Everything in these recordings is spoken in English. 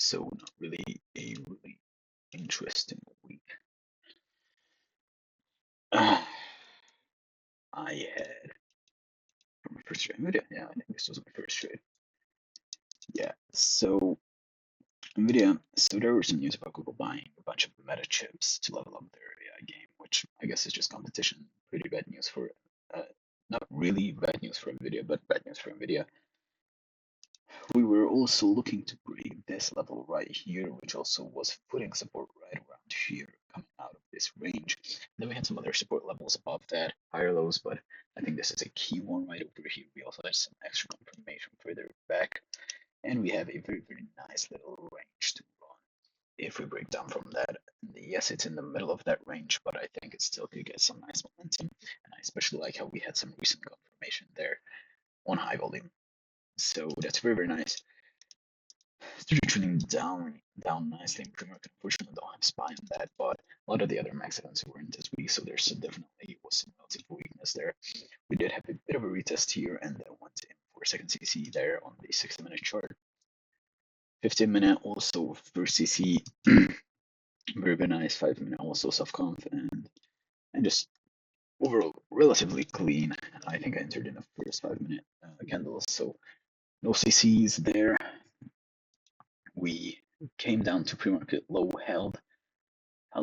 So not really a really interesting week. Uh, I had from my first trade. Nvidia. Yeah, I think this was my first trade. Yeah. So Nvidia. So there was some news about Google buying a bunch of Meta chips to level up their AI game, which I guess is just competition. Pretty bad news for. Uh, Not really bad news for Nvidia, but bad news for Nvidia. We were also looking to break this level right here, which also was footing support right around here, coming out of this range. Then we had some other support levels above that, higher lows, but I think this is a key one right over here. We also had some extra confirmation further back, and we have a very, very nice little range to run. If we break down from that, yes, it's in the middle of that range, but I think it still could get some nice momentum, and I especially like how we had some recent confirmation there on high volume. So that's very, very nice. Started trending down nicely in pre-market. Unfortunately, don't have SPY on that, but a lot of the other max events weren't as weak, so there's definitely was some relative weakness there. We did have a bit of a retest here, and then went in for a second CC there on the 60-minute chart. 15-minute also first CC, very, very nice. 5-minute also soft conf, and just overall relatively clean. I think I entered in the first 5-minute candles, so no CCs there. We came down to pre-market low, held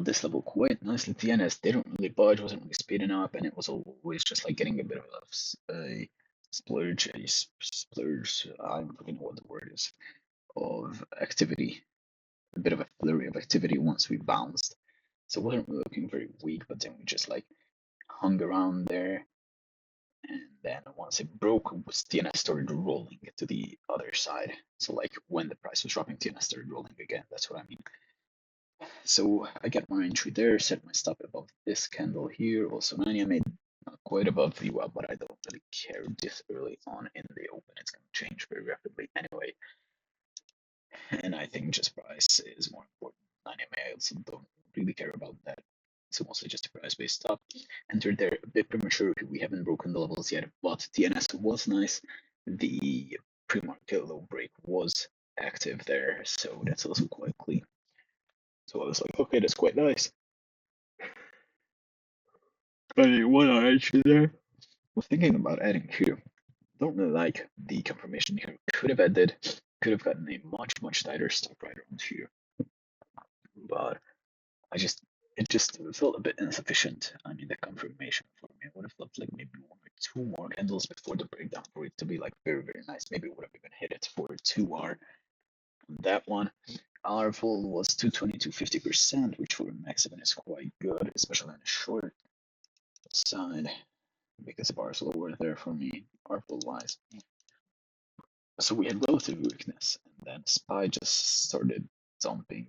this level quite nicely. TNS didn't really budge, wasn't really speeding up, and it was always just like getting a bit of a splurge, splurge. I don't really know what the word is, of activity, a bit of a flurry of activity once we bounced. So it wasn't really looking very weak, but then we just like hung around there, and then once it broke, TNS started rolling to the other side. So like when the price was dropping, TNS started rolling again. That's what I mean. So I get my entry there, set my stop above this candle here. Also, Mania made not quite above VWAP, but I don't really care this early on in the open. It's going to change very rapidly anyway. And I think just price is more important. Mania I also don't really care about that. So mostly just a price based stop. Entered there a bit premature. We haven't broken the levels yet, but TNS was nice. The pre-market low break was active there, so that's also quite clean. So I was like, okay, that's quite nice. But what I actually there was thinking about adding here. Don't really like the confirmation here. Could have added, could have gotten a much tighter stop right around here. But I just it just felt a bit insufficient. I mean the confirmation for me. I would have loved like maybe one or two more candles before the breakdown for it to be like very, very nice. Maybe would have even hit it for 2R on that one. Our full was 220 to 50%, which for a max event is quite good, especially on a short side, because the bar is lower there for me, RFL wise. So we had relative weakness, and then SPY just started dumping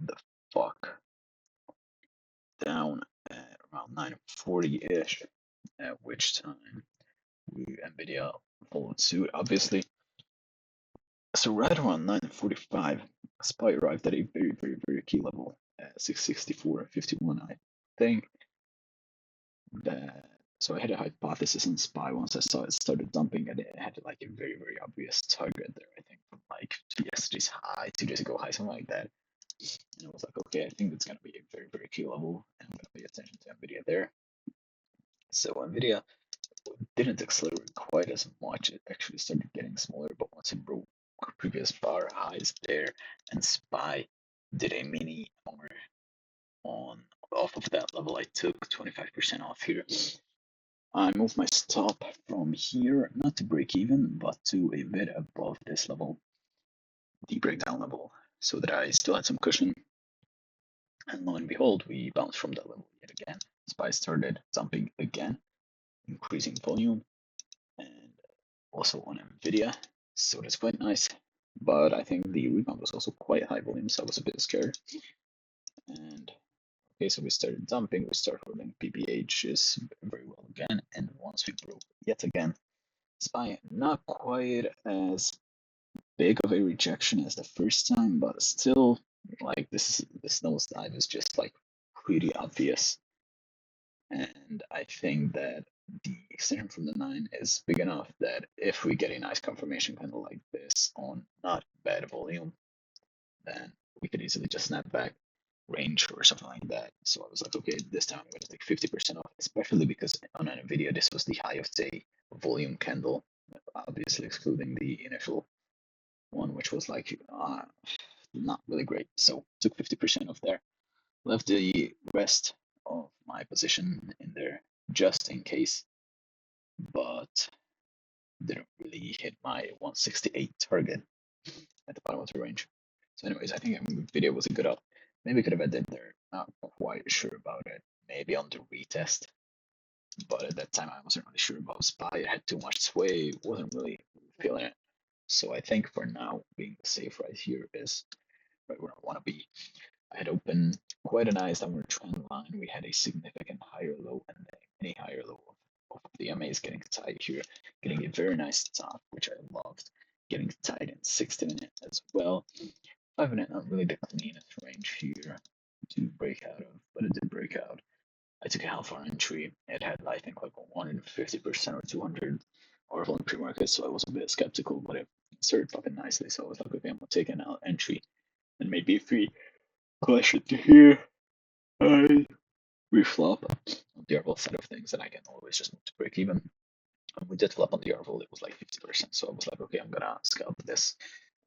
the fuck down at around 940-ish, at which time Nvidia followed suit, obviously. So right around 9:45, SPY arrived at a very, very, very key level at 664.51, I think. That so I had a hypothesis on SPY once I saw it started dumping, and it had like a very, very obvious target there. I think from like yesterday's high, 2 days ago high, something like that. And I was like, okay, I think that's gonna be a very, very key level, and I'm gonna pay attention to Nvidia there. So Nvidia didn't accelerate quite as much. It actually started getting smaller, but once it broke previous bar highs there, and SPY did a mini more on off of that level, I took 25% off here. I moved my stop from here, not to break even, but to a bit above this level, the breakdown level, so that I still had some cushion. And lo and behold, we bounced from that level yet again. SPY started dumping again, increasing volume, and also on Nvidia, so that's quite nice. But I think the rebound was also quite high volume, so I was a bit scared. And okay, so we started dumping, we started holding PPHs very well again, and once we broke yet again, SPY not quite as big of a rejection as the first time, but still, like this nosedive is just like pretty obvious. And I think that the extension from the 9 is big enough that if we get a nice confirmation kind of like this on not bad volume, then we could easily just snap back range or something like that. So I was like, okay, this time I'm going to take 50% off, especially because on NVIDIA, this was the high of the volume candle, obviously excluding the initial one, which was like not really great. So took 50% off there, left the rest of my position in there just in case, but didn't really hit my 168 target at the bottom of the range. So anyways, I think video was a good up. Maybe could have ended there. Not quite sure about it. Maybe on the retest. But at that time I wasn't really sure about SPY. It had too much sway, wasn't really feeling it. So I think for now being safe right here is right where I want to be. I had opened quite a nice downward trend line. We had a significant higher low and then a mini higher low of the MAs getting tight here, getting a very nice top, which I loved, getting tight in 60-minute as well. 5-minute, not really the cleanest range here to break out of, but it did break out. I took a half hour entry. It had, I think, like 150% or 200 Oracle in pre-market, so I was a bit skeptical, but it started popping nicely. So I was like, okay, I'm gonna take an out entry, and maybe if we clash it to here, I reflop on the Oracle side of things, and I can always just move to break even. And we did flop on the Oracle, it was like 50%, so I was like, okay, I'm gonna scalp this,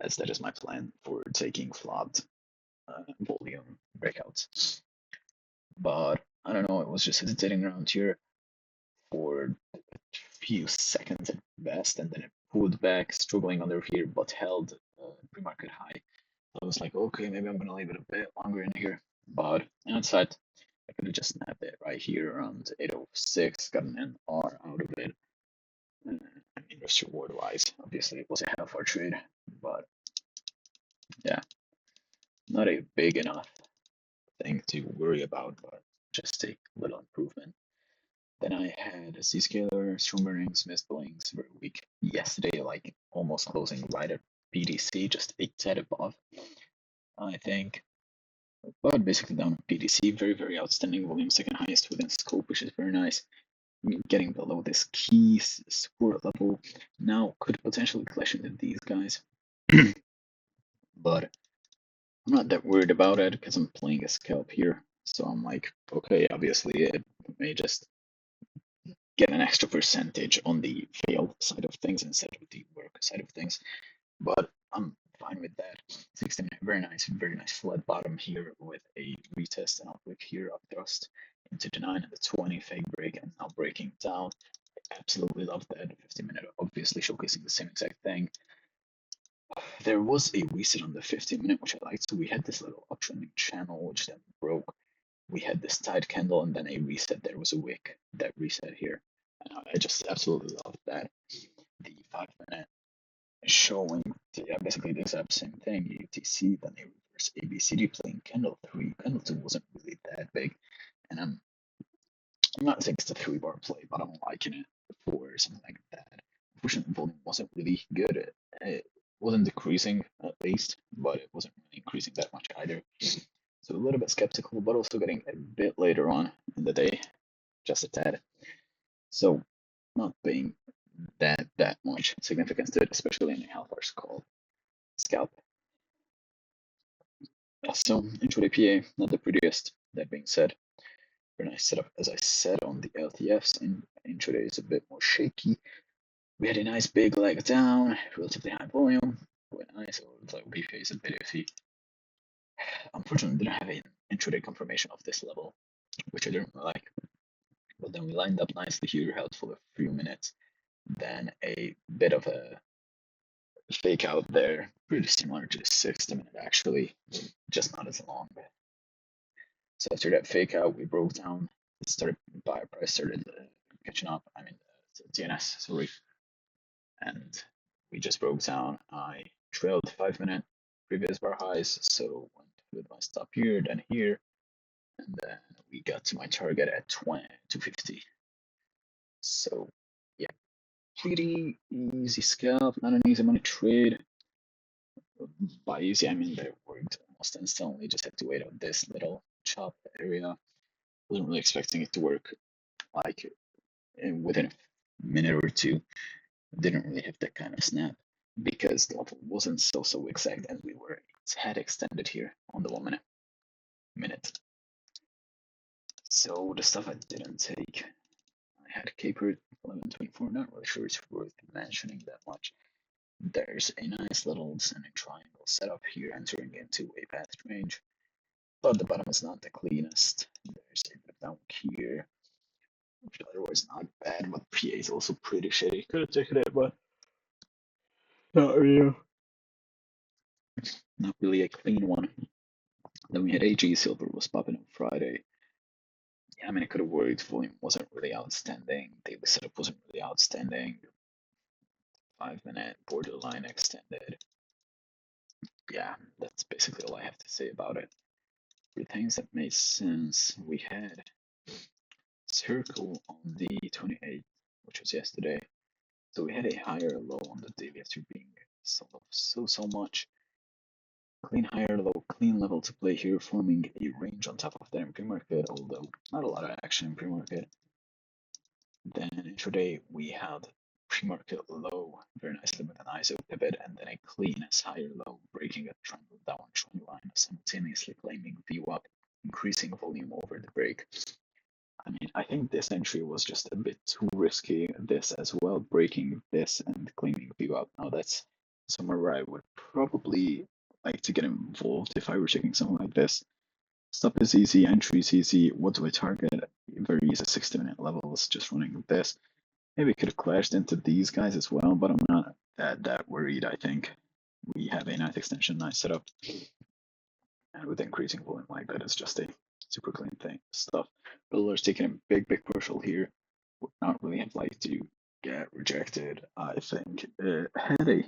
as that is my plan for taking flopped volume breakouts. But I don't know, I was just hesitating around here for a few seconds at best, and then it pulled back, struggling under here, but held pre-market high. So I was like, okay, maybe I'm gonna leave it a bit longer in here. But outside, I could have just snapped it right here around 806, got an NR out of it. I mean, risk reward wise, obviously it was a half hour trade, but yeah, not a big enough thing to worry about, but just a little improvement. Then I had a Zscaler, strong earnings, missed billings, very weak yesterday, like almost closing right at BTC, just a tad above, I think. But basically down at BTC, very, very outstanding volume, second highest within scope, which is very nice. Getting below this key support level now could potentially clash into these guys. But I'm not that worried about it because I'm playing a scalp here. So I'm like, okay, obviously it may just get an extra percentage on the fail side of things instead of the work side of things. But I'm fine with that. 60-minute, very nice flat bottom here with a retest and upwick here, up thrust into the 9 and the 20 fake break and now breaking down. I absolutely love that. 50-minute obviously showcasing the same exact thing. There was a reset on the 15-minute, which I liked. So we had this little uptrending channel, which then broke. We had this tight candle and then a reset. There was a wick that reset here. I just absolutely love that. The 5-minute showing basically the exact same thing. UTC, then a reverse ABCD playing candle 3. Candle 2 wasn't really that big. And I'm not saying it's a 3-bar play, but I'm liking it for something like that. Unfortunately, volume wasn't really good. It wasn't decreasing at least, but it wasn't really increasing that much either. So a little bit skeptical, but also getting a bit later on in the day, just a tad. So not paying that much significance to it, especially in a half hour's call scalp. So intraday PA, not the prettiest. That being said, very nice setup, as I said on the LTFs. And intraday is a bit more shaky. We had a nice big leg down, relatively high volume, quite nice. So it's like reface a bit iffy. Unfortunately, didn't have an intraday confirmation of this level, which I didn't like. But then we lined up nicely here, held for a few minutes. Then a bit of a fake out there, pretty similar to the 60-minute actually, just not as long. So after that fake out, we broke down. It started buyer price started catching up. I mean, DNS, sorry, and we just broke down. I trailed 5-minute previous bar highs, so went with my stop here, then here, and then we got to my target at 250. So yeah, pretty easy scalp, not an easy money trade. By easy, I mean that it worked almost instantly. Just had to wait on this little chop area. Wasn't really expecting it to work like within a minute or two. Didn't really have that kind of snap. because the level wasn't so exact, and we were had extended here on the 1 minute. So the stuff I didn't take, I had capered 1124. Not really sure it's worth mentioning that much. There's a nice little descending triangle set up here, entering into a path range, but the bottom is not the cleanest. There's a bit of down here, which otherwise not bad, but PA is also pretty shitty. Could have taken it, but not really. Not really a clean one. Then we had AG Silver was popping on Friday. Yeah, I mean, it could have worked. Volume wasn't really outstanding. Daily setup wasn't really outstanding. 5 minute borderline extended. Yeah, that's basically all I have to say about it. For things that made sense, we had Circle on the 28th, which was yesterday. So we had a higher low on the daily after being sold off so much. Clean higher low, clean level to play here, forming a range on top of that in pre-market, although not a lot of action in pre-market. Then intraday we had pre-market low, very nicely with an ISO pivot, and then a clean as higher low, breaking a triangle downward trend line, simultaneously claiming VWAP, increasing volume over the break. I mean, I think this entry was just a bit too risky. This as well, breaking this and claiming VWAP. Now that's somewhere where I would probably like to get involved if I were taking something like this. Stop is easy, entry is easy. What do I target? Very easy 60-minute levels, just running this. Maybe could have clashed into these guys as well, but I'm not that worried. I think we have a nice extension, nice setup, and with increasing volume like that, it's just a super clean thing stuff. Builder's taking a big partial here. Would not really have liked to get rejected. I think it had a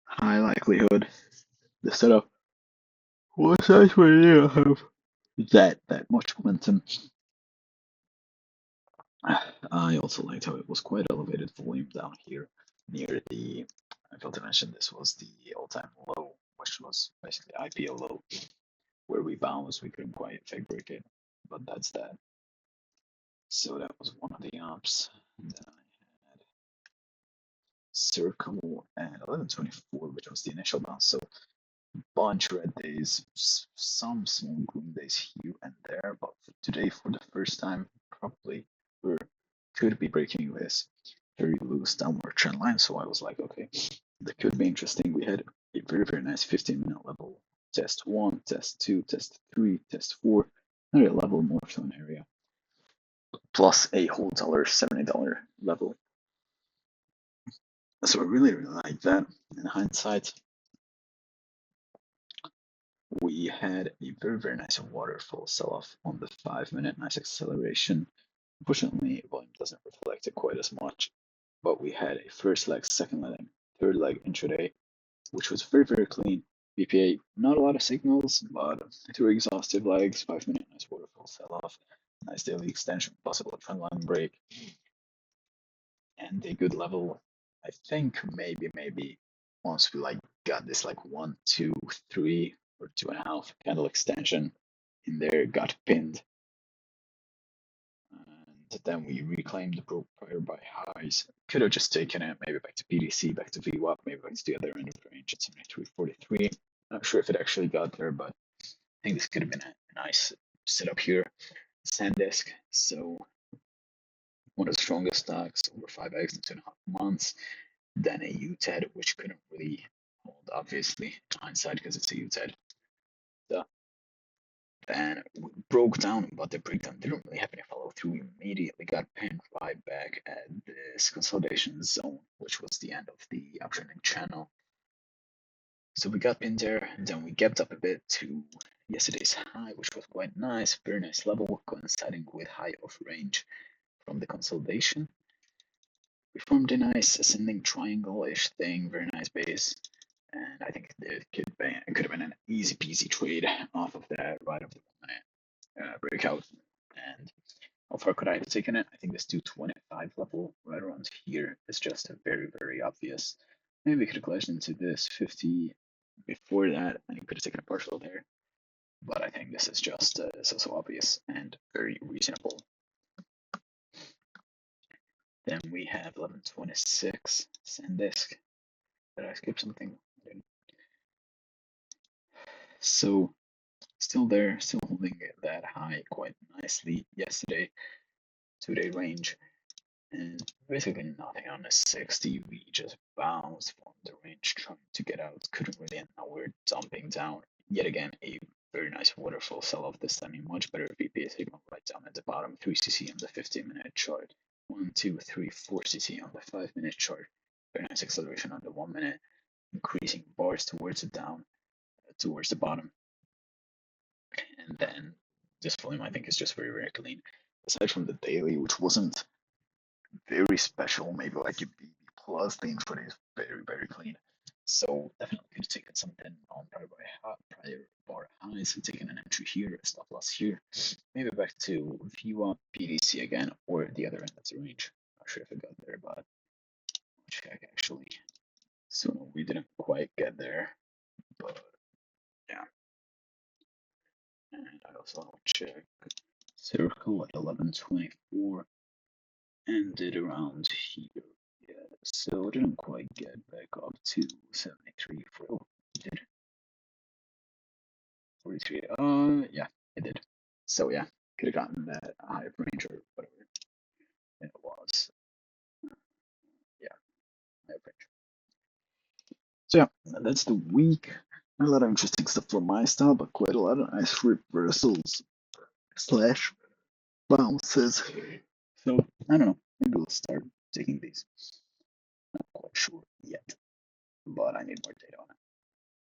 high likelihood the setup was actually have that much momentum. I also liked how it was quite elevated volume down here near the. I failed to mention this was the all-time low, which was basically IPO low, where we bounced. We couldn't quite fake break it, but that's that. So that was one of the ops. And then I had Circle and 1124, which was the initial bounce. So bunch red days, some small green days here and there, but today for the first time, probably we could be breaking this very loose downward trend line. So I was like, okay, that could be interesting. We had a very nice 15-minute level. Test 1, test 2, test 3, test 4, another level more so an area. Plus a whole $70 level. So I really like that. In hindsight, we had a very nice waterfall sell-off on the 5 minute, nice acceleration. Unfortunately, volume doesn't reflect it quite as much, but we had a first leg, second leg, third leg intraday, which was very clean. BPA, not a lot of signals, but 2 exhaustive legs, 5 minute, nice waterfall sell-off, nice daily extension, possible trendline break, and a good level. I think maybe once we got this 1, 2, 3 or 2.5 candle extension in there, got pinned, and then we reclaimed the prior buy highs. Could have just taken it maybe back to PDC, back to VWAP, maybe back to the other end of the range at 73.43. Not sure if it actually got there, but I think this could have been a nice setup here. SanDisk, so one of the strongest stocks, over 5x in 2.5 months. Then a UTED, which couldn't really hold, obviously, in hindsight, because it's a UTED. So then we broke down, but the breakdown didn't really have any follow through. We immediately got pinned right back at this consolidation zone, which was the end of the uptrending channel. So we got pinned there, and then we gapped up a bit to yesterday's high, which was quite nice, very nice level, coinciding with high of range from the consolidation. We formed a nice ascending triangle-ish thing, very nice base, and I think it could have been an easy peasy trade off of that right off the 1 minute breakout. And how far could I have taken it? I think this 225 level right around here is just a very obvious. Maybe we could have clashed into this 50 before that, and you could have taken a partial there. But I think this is just so obvious and very reasonable. Then we have 1126 SanDisk. Did I skip something? So still there, still holding that high quite nicely yesterday, 2-day range, and basically nothing on the 60. We just bounced from the range trying to get out, couldn't really, and now we're dumping down. Yet again, a very nice waterfall sell off this time, a much better VPA signal right down at the bottom, 3cc on the 15-minute chart, 1, 2, 3, 4cc on the 5-minute chart. Very nice acceleration on the 1 minute, increasing bars towards the down, towards the bottom. And then this volume I think is just very, very clean. Aside from the daily, which wasn't very special, maybe like a BB plus, the intraday is very, very clean. So definitely could have taken something on prior bar highs and taken an entry here, a stop loss here. Maybe back to VWAP, BDC again, or the other end of the range. Not sure if I got there, but I'll check actually. So no, we didn't quite get there, but yeah. And I also want to check circle at 1124 ended around here. Yeah, so it didn't quite get back up to 73 for it did 43. Yeah, it did. So yeah, could have gotten that high range or whatever it was. Yeah, high range. So yeah, that's the week. Not a lot of interesting stuff for my style, but quite a lot of nice reversals slash bounces. So I don't know. Maybe we'll start taking these. Not quite sure yet, but I need more data on it.